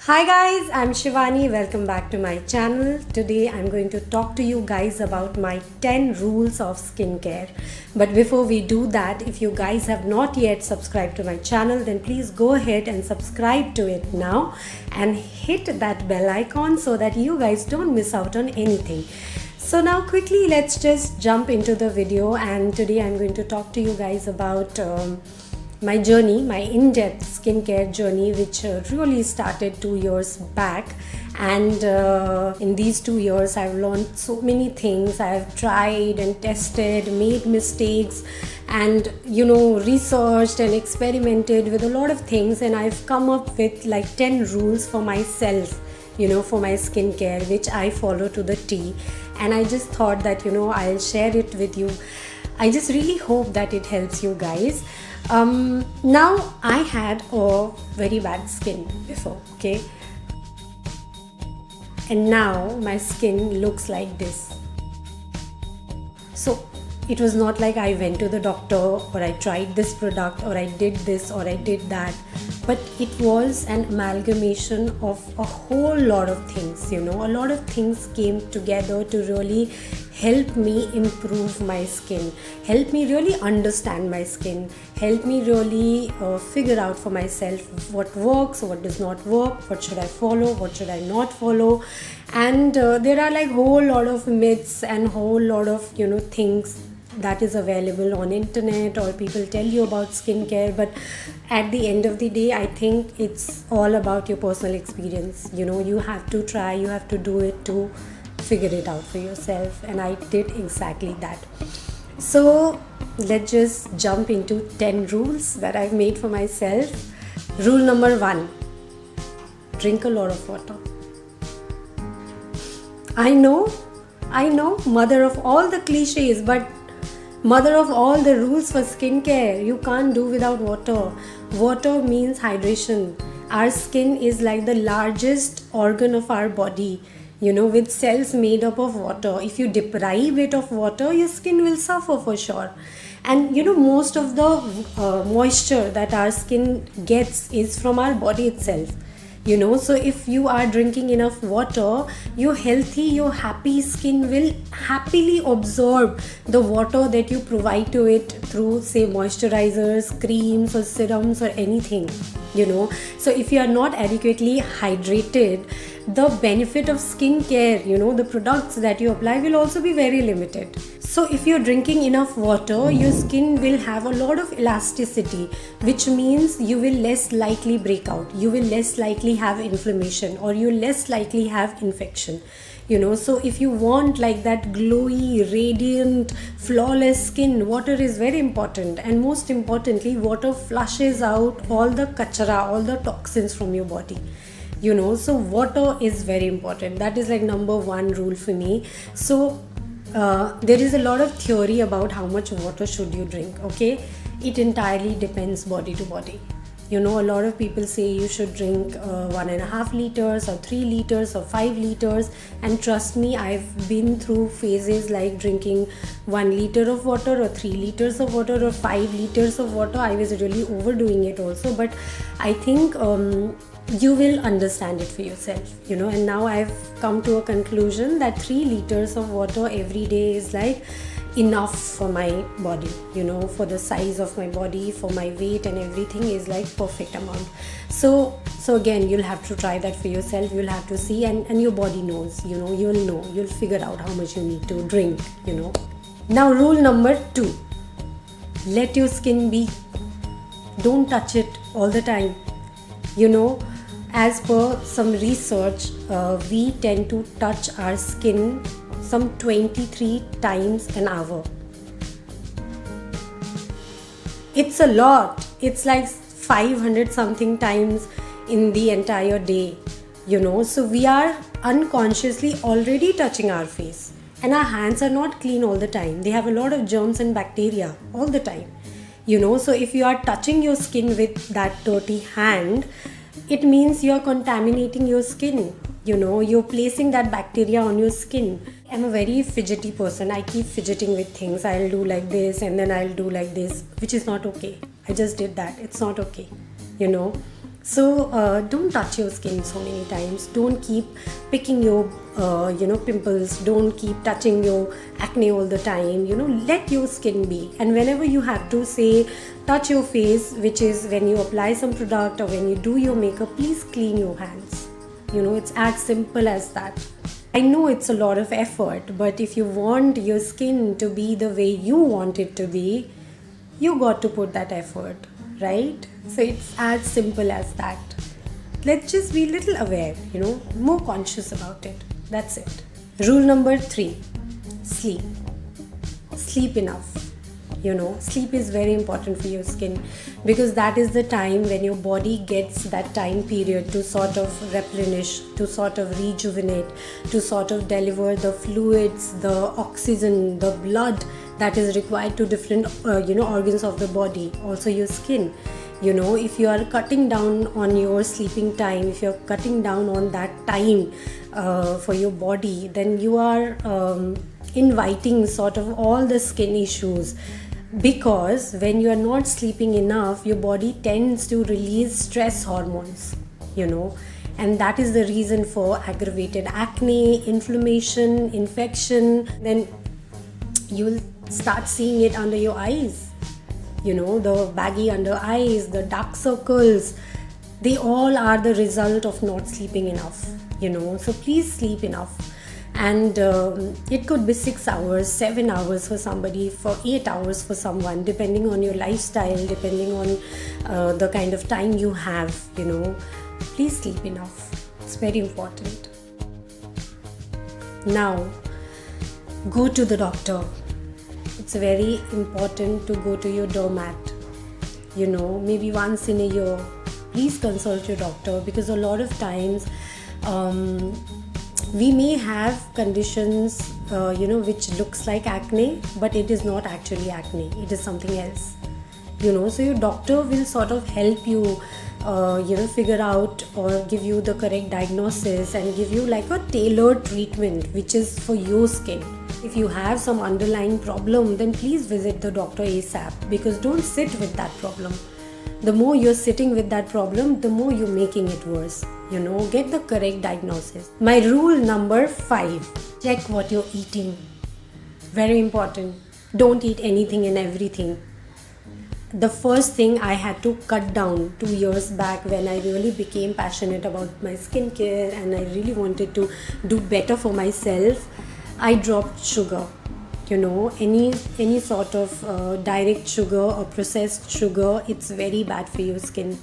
Hi guys, I'm Shivani. Welcome back to my channel. Today I'm going to talk to you guys about my 10 rules of skincare. But before we do that, if you guys have not yet subscribed to my channel, then please go ahead and subscribe to it now and hit that bell icon so that you guys don't miss out on anything. So now quickly let's just jump into the video, and today I'm going to talk to you guys about my journey, my in-depth skincare journey, which really started 2 years back. And in these 2 years I've learned so many things. I've tried and tested, made mistakes, and researched and experimented with a lot of things, and I've come up with like 10 rules for myself, for my skincare, which I follow to the T. And I just thought that I'll share it with you. I just really hope that it helps you guys. Now I had a very bad skin before, okay, and now my skin looks like this. So it was not like I went to the doctor or I tried this product or I did this or I did that, but it was an amalgamation of a whole lot of things. A lot of things came together to really help me improve my skin, help me really understand my skin, help me really figure out for myself what works, what does not work, what should I follow, what should I not follow. And there are like whole lot of myths and whole lot of things that is available on internet, or people tell you about skincare, but at the end of the day I think it's all about your personal experience. You have to try, you have to do it to figure it out for yourself, and I did exactly that. So let's just jump into 10 rules that I've made for myself. Rule number 1: drink a lot of water. I know, mother of all the cliches, but mother of all the rules for skincare. You can't do without water. Water means hydration. Our skin is like the largest organ of our body, with cells made up of water. If you deprive it of water, your skin will suffer for sure. And most of the moisture that our skin gets is from our body itself. So if you are drinking enough water, your healthy, your happy skin will happily absorb the water that you provide to it through, say, moisturizers, creams or serums or anything. So if you are not adequately hydrated, the benefit of skincare, the products that you apply will also be very limited. So if you're drinking enough water, your skin will have a lot of elasticity, which means you will less likely break out, you will less likely have inflammation, or you less likely have infection. So if you want like that glowy, radiant, flawless skin, water is very important. And most importantly, water flushes out all the kachara, all the toxins from your body. So water is very important. That is like number 1 rule for me. So there is a lot of theory about how much water should you drink, okay? It entirely depends body to body. A lot of people say you should drink 1.5 liters or 3 liters or 5 liters, and trust me, I've been through phases like drinking 1 liter of water or 3 liters of water or 5 liters of water. I was really overdoing it also, but I think you will understand it for yourself, and now I've come to a conclusion that 3 liters of water every day is like enough for my body, for the size of my body, for my weight and everything is like perfect amount. So again, you'll have to try that for yourself. You'll have to see, and your body knows, you'll figure out how much you need to drink. Now rule number 2: let your skin be. Don't touch it all the time. As per some research, we tend to touch our skin some 23 times an hour. It's a lot. It's like 500 something times in the entire day. So we are unconsciously already touching our face, and our hands are not clean all the time. They have a lot of germs and bacteria all the time. So if you are touching your skin with that dirty hand, it means you're contaminating your skin. You're placing that bacteria on your skin. I'm a very fidgety person. I keep fidgeting with things. I'll do like this and then I'll do like this, which is not okay. I just did that. It's not okay. So don't touch your skin so many times. Don't keep picking your pimples. Don't keep touching your acne all the time. Let your skin be. And whenever you have to say touch your face, which is when you apply some product or when you do your makeup, please clean your hands. It's as simple as that. I know it's a lot of effort, but if you want your skin to be the way you want it to be, you got to put that effort, right? So it's as simple as that. Let's just be a little aware, more conscious about it. That's it. Rule number 3, sleep. Sleep enough. Sleep is very important for your skin, because that is the time when your body gets that time period to sort of replenish, to sort of rejuvenate, to sort of deliver the fluids, the oxygen, the blood that is required to different organs of the body, also your skin. If you are cutting down on your sleeping time, if you're cutting down on that time for your body, then you are inviting sort of all the skin issues. Because when you are not sleeping enough, your body tends to release stress hormones, and that is the reason for aggravated acne, inflammation, infection. Then you'll start seeing it under your eyes, the baggy under eyes, the dark circles. They all are the result of not sleeping enough, so please sleep enough. And it could be 6 hours, 7 hours for somebody, for 8 hours for someone, depending on your lifestyle, depending on the kind of time you have. Please sleep enough. It's very important. Now, go to the doctor. It's very important to go to your doormat, maybe once in a year. Please consult your doctor, because a lot of times we may have conditions which looks like acne, but it is not actually acne. It is something else. So your doctor will sort of help you figure out or give you the correct diagnosis and give you like a tailored treatment which is for your skin. If you have some underlying problem, then please visit the doctor ASAP, because don't sit with that problem. The more you're sitting with that problem, the more you're making it worse. Get the correct diagnosis. My rule number 5, check what you're eating. Very important. Don't eat anything and everything. The first thing I had to cut down 2 years back, when I really became passionate about my skincare and I really wanted to do better for myself, I dropped sugar. Any sort of direct sugar or processed sugar, it's very bad for your skin,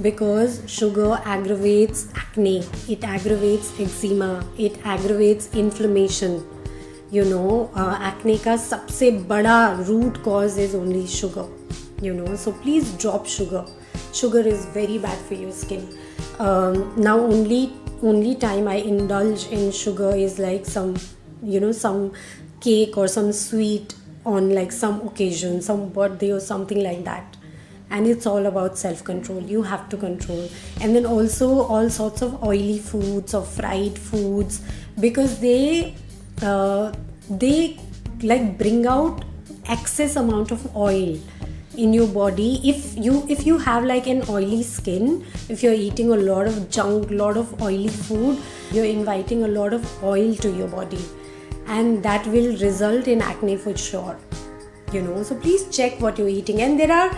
because sugar aggravates acne, it aggravates eczema, it aggravates inflammation. Acne ka sabse bada root cause is only sugar. So please drop sugar. Sugar is very bad for your skin. Now only time I indulge in sugar is like some cake or some sweet on like some occasion, some birthday or something like that. And it's all about self-control. You have to control. And then also all sorts of oily foods or fried foods, because they like bring out excess amount of oil in your body. If you have like an oily skin, if you're eating a lot of junk, lot of oily food, you're inviting a lot of oil to your body, and that will result in acne for sure. So please check what you're eating. And there are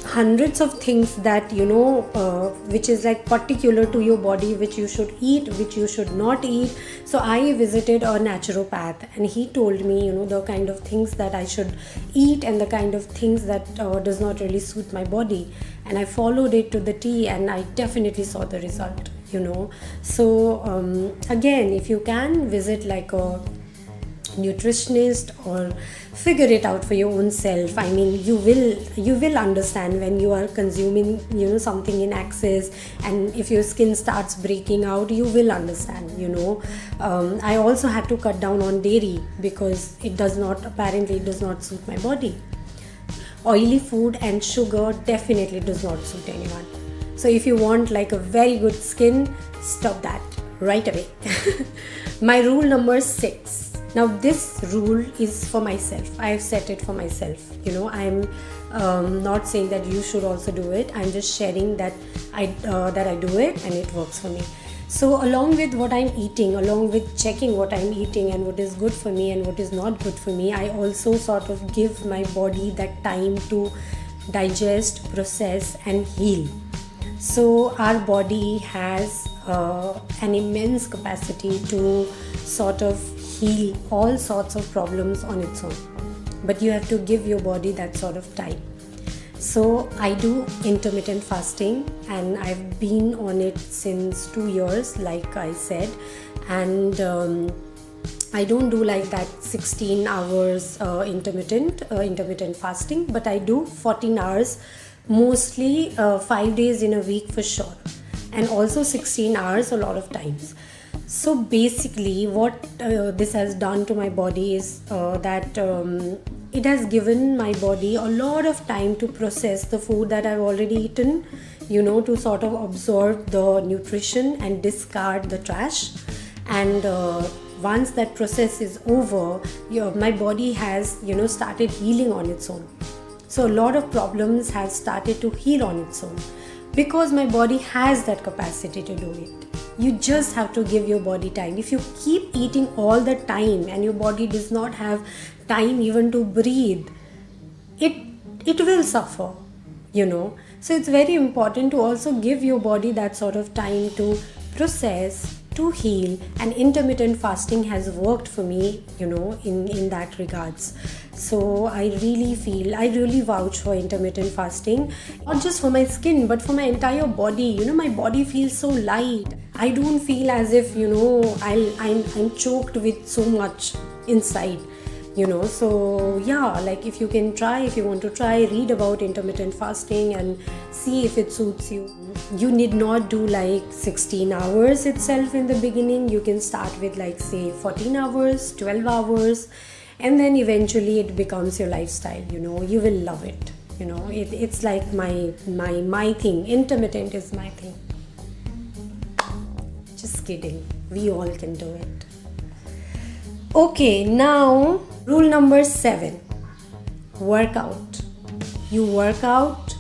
hundreds of things that which is like particular to your body, which you should eat, which you should not eat. So I visited a naturopath, and he told me the kind of things that I should eat and the kind of things that does not really suit my body, and I followed it to the T, and I definitely saw the result. So again, if you can visit like a nutritionist or figure it out for your own self. I mean, you will understand when you are consuming something in excess, and if your skin starts breaking out, you will understand. I also had to cut down on dairy, because it does not suit my body. Oily food and sugar definitely does not suit anyone. So if you want like a very good skin, stop that right away. My rule number 6. Now this rule is for myself. I have set it for myself. I'm Not saying that you should also do it. I'm just sharing that I do it and it works for me. So along with what I'm eating, along with checking what I'm eating and what is good for me and what is not good for me, I also sort of give my body that time to digest, process and heal. So our body has an immense capacity to sort of heal all sorts of problems on its own, but you have to give your body that sort of time. So I do intermittent fasting and I've been on it since 2 years, like I said, and I don't do like that 16 hours intermittent fasting, but I do 14 hours, mostly 5 days in a week for sure, and also 16 hours a lot of times. So basically what this has done to my body is that it has given my body a lot of time to process the food that I've already eaten, to sort of absorb the nutrition and discard the trash. And once that process is over, my body has started healing on its own. So a lot of problems have started to heal on its own because my body has that capacity to do it. You just have to give your body time. If you keep eating all the time and your body does not have time even to breathe, it will suffer, So it's very important to also give your body that sort of time to process, to heal, and intermittent fasting has worked for me, in that regards. So I really vouch for intermittent fasting, not just for my skin but for my entire body. My body feels so light. I don't feel as if I'm choked with so much inside. So yeah, like if you want to try, read about intermittent fasting and see if it suits you. You need not do like 16 hours itself in the beginning. You can start with like say 14 hours, 12 hours, and then eventually it becomes your lifestyle. You will love it. It's like my thing. Intermittent is my thing. Just kidding, we all can do it. Okay, now rule number 7. Work out. You work out,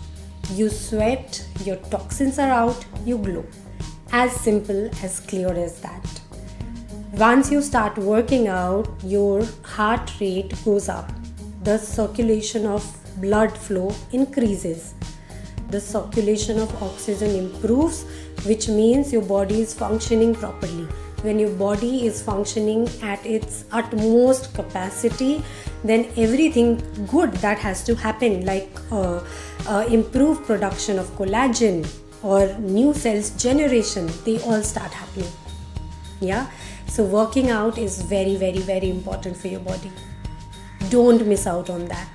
you sweat, your toxins are out, you glow. As simple, as clear as that. Once you start working out, your heart rate goes up. The circulation of blood flow increases. The circulation of oxygen improves, which means your body is functioning properly. When your body is functioning at its utmost capacity, then everything good that has to happen, like improved production of collagen or new cells generation, they all start happening. Yeah, so working out is very, very, very important for your body. Don't miss out on that.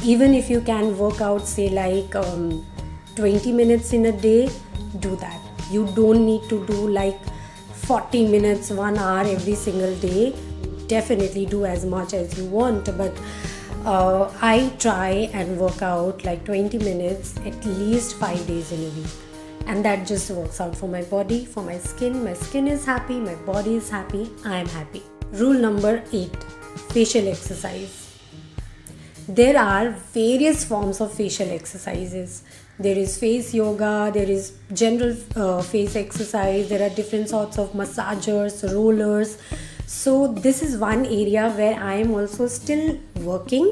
Even if you can work out, say like 20 minutes in a day, do that. You don't need to do like 40 minutes, 1 hour every single day. Definitely do as much as you want, but I try and work out like 20 minutes at least 5 days in a week, and that just works out for my body, for my skin. My skin is happy, my body is happy, I am happy. Rule number 8. Facial exercise. There are various forms of facial exercises. There is face yoga, there is general face exercise, there are different sorts of massagers, rollers. So this is one area where I am also still working.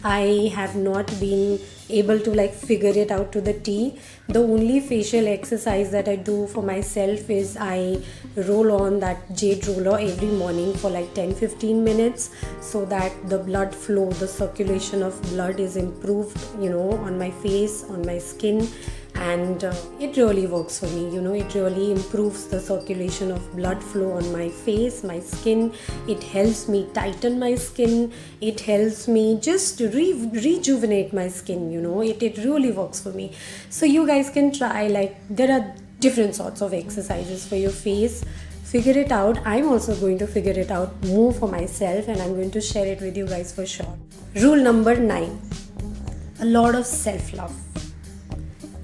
I have not been able to like figure it out to the T. The only facial exercise that I do for myself is I roll on that jade roller every morning for like 10-15 minutes so that the blood flow, the circulation of blood is improved, on my face, on my skin, and it really works for me. It really improves the circulation of blood flow on my face, my skin. It helps me tighten my skin. It helps me just rejuvenate my skin. It really works for me. So you guys can try, like there are different sorts of exercises for your face. Figure it out. I'm also going to figure it out more for myself, and I'm going to share it with you guys for sure. Rule number 9. A lot of self-love.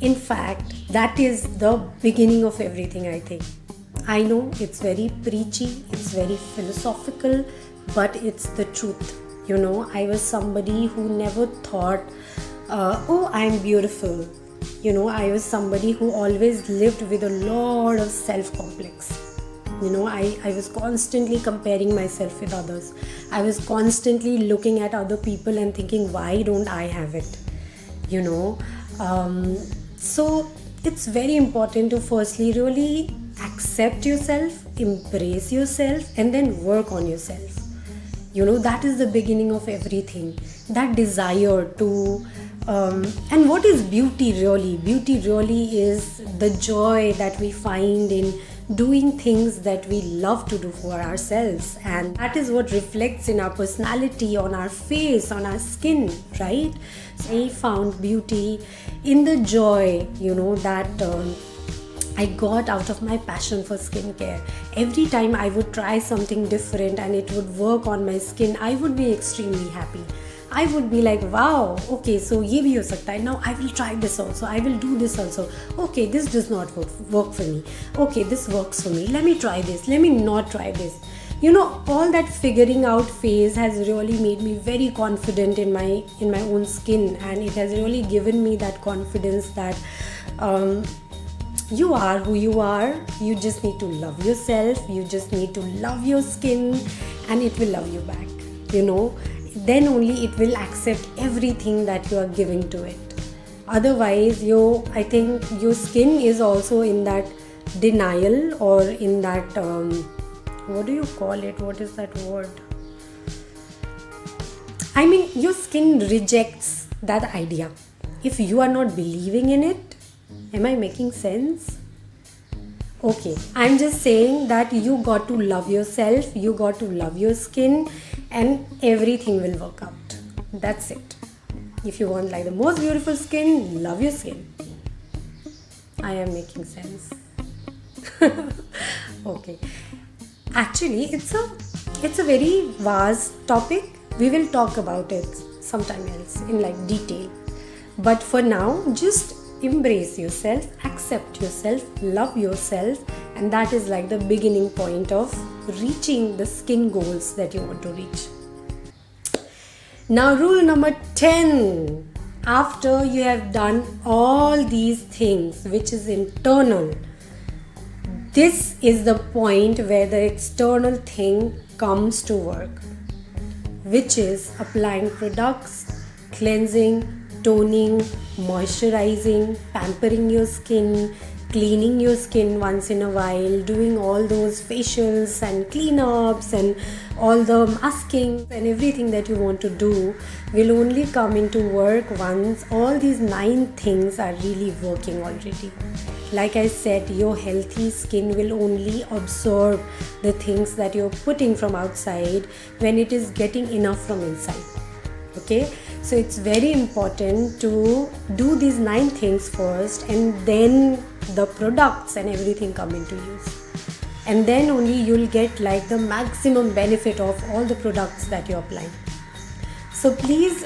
In fact, that is the beginning of everything, I think. I know it's very preachy, it's very philosophical, but it's the truth. I was somebody who never thought oh, I'm beautiful. I was somebody who always lived with a lot of self-complex. I was constantly comparing myself with others. I was constantly looking at other people and thinking, why don't I have it? So it's very important to firstly really accept yourself, embrace yourself, and then work on yourself. That is the beginning of everything. That desire to and what is beauty really? Beauty really is the joy that we find in doing things that we love to do for ourselves, and that is what reflects in our personality, on our face, on our skin, right? So I found beauty in the joy that I got out of my passion for skincare. Every time I would try something different and it would work on my skin, I would be extremely happy. I would be like, wow, okay, so ye bhi ho sakta hai. Now I will try this also. I will do this also. Okay, this does not work for me. Okay, this works for me. Let me try this. Let me not try this. All that figuring out phase has really made me very confident in my own skin, and it has really given me that confidence that you are who you are. You just need to love yourself. You just need to love your skin, and it will love you back. Then only it will accept everything that you are giving to it. Otherwise, I think your skin is also in that denial, or in that what do you call it? What is that word? I mean, your skin rejects that idea. If you are not believing in it, am I making sense? Okay, I'm just saying that you got to love yourself, you got to love your skin, and everything will work out. That's it. If you want like the most beautiful skin, love your skin. I am making sense. Okay. Actually, it's a very vast topic. We will talk about it sometime else in like detail. But for now, just embrace yourself, accept yourself, love yourself, and that is like the beginning point of reaching the skin goals that you want to reach. Now, rule number 10. After you have done all these things, which is internal, this is the point where the external thing comes to work, which is applying products, cleansing, toning, moisturizing, pampering your skin, cleaning your skin once in a while, doing all those facials and cleanups and all the masking and everything that you want to do will only come into work once all these 9 things are really working already. Like I said, your healthy skin will only absorb the things that you're putting from outside when it is getting enough from inside. Okay, so it's very important to do these 9 things first, and then the products and everything come into use, and then only you'll get like the maximum benefit of all the products that you're applying. So please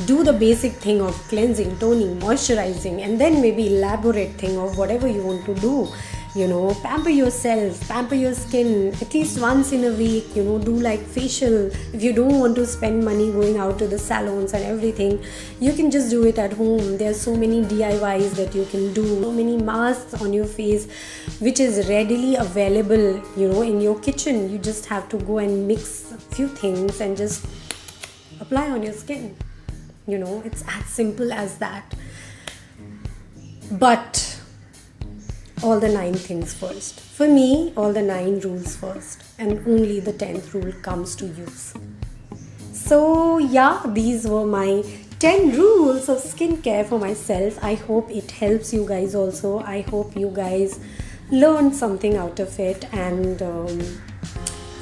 do the basic thing of cleansing, toning, moisturizing, and then maybe elaborate thing of whatever you want to do. Pamper yourself, pamper your skin at least once in a week. Do like facial. If you don't want to spend money going out to the salons and everything, you can just do it at home. There are so many DIYs that you can do, so many masks on your face which is readily available in your kitchen. You just have to go and mix a few things and just apply on your skin. It's as simple as that. But all the 9 things first. For me, all the 9 rules first, and only the 10th rule comes to use. So yeah, these were my 10 rules of skincare for myself. I hope it helps you guys also. I hope you guys learned something out of it, and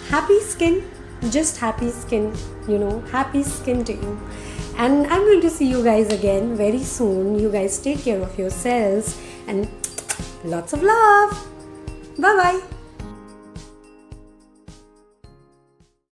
happy skin, just happy skin, happy skin to you. And I'm going to see you guys again very soon. You guys take care of yourselves, and lots of love. Bye bye.